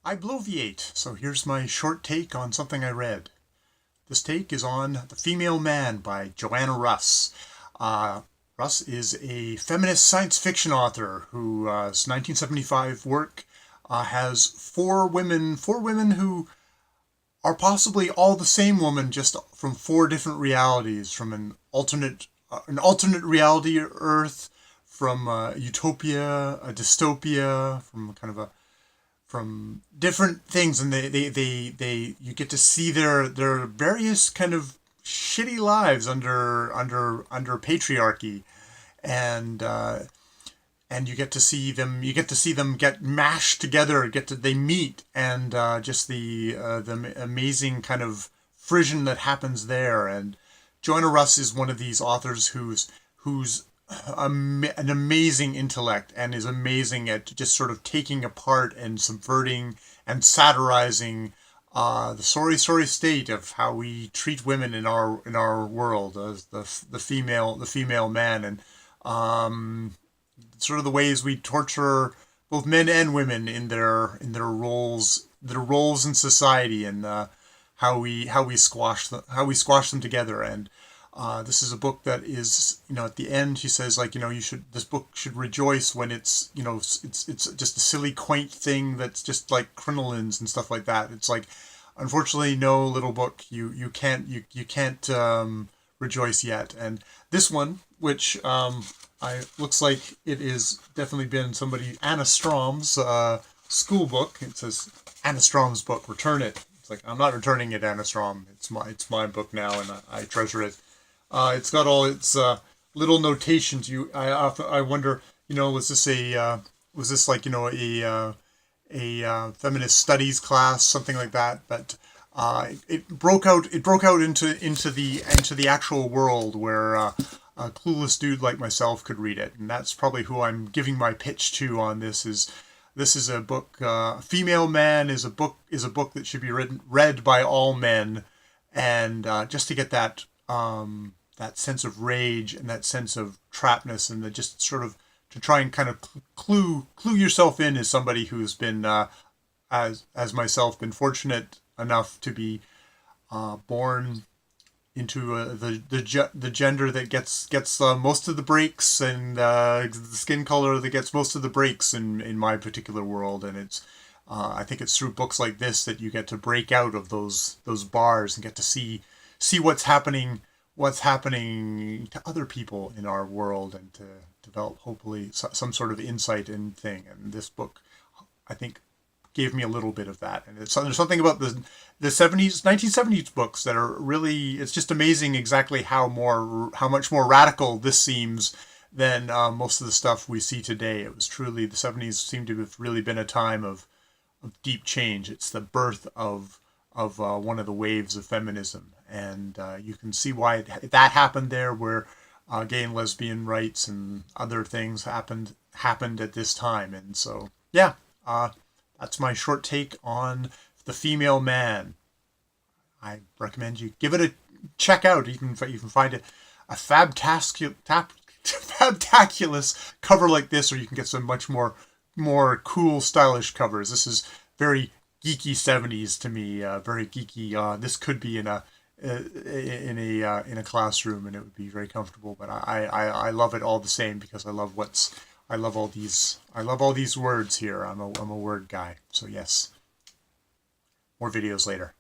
I bloviate, so here's my short take on something I read. This take is on The Female Man by Joanna Russ. Russ is a feminist science fiction author whose 1975 work has four women who are possibly all the same woman, just from four different realities, from an alternate reality Earth, from utopia, a dystopia, from different things, and they you get to see their various kind of shitty lives under patriarchy, and you get to see them get mashed together, they meet, and just the amazing kind of frisson that happens there. And Joanna Russ is one of these authors who's an amazing intellect and is amazing at just sort of taking apart and subverting and satirizing the sorry state of how we treat women in our world as the female man, and sort of the ways we torture both men and women in their roles in society, and how we squash them together. And this is a book that is, at the end she says, this book should rejoice when it's just a silly, quaint thing that's just like crinolines and stuff like that. It's like, unfortunately, no, little book, you can't rejoice yet. And this one, which looks like it is definitely been Anna Strom's school book. It says Anna Strom's book, return it. It's like, I'm not returning it, Anna Strom. It's my book now, and I treasure it. It's got all its little notations. I wonder, was this like a feminist studies class, something like that? But it broke out into the actual world, where a clueless dude like myself could read it, and that's probably who I'm giving my pitch to on this. This is a book. Female Man is a book that should be read by all men, and just to get that sense of rage and that sense of trapness, and just sort of to try and kind of clue yourself in as somebody who's been, as myself, been fortunate enough to be born into the gender that gets most of the breaks, and the skin color that gets most of the breaks in my particular world. And it's I think it's through books like this that you get to break out of those bars and get to see what's happening to other people in our world, and to develop, hopefully, some sort of insight and thing. And this book, I think, gave me a little bit of that. And there's something about the 1970s books that are really, it's just amazing exactly how much more radical this seems than most of the stuff we see today. It was truly, the 70s seemed to have really been a time of deep change. It's the birth of one of the waves of feminism, and you can see why that happened there, where gay and lesbian rights and other things happened at this time. And so, yeah, that's my short take on The Female Man. I recommend you give it a check out. You can find a fabtaculous cover like this, or you can get some much more cool, stylish covers. This is very geeky 70s to me. Very geeky. This could be in a classroom, and it would be very comfortable. But I love it all the same, because I love all these words here. I'm a word guy. So yes, more videos later.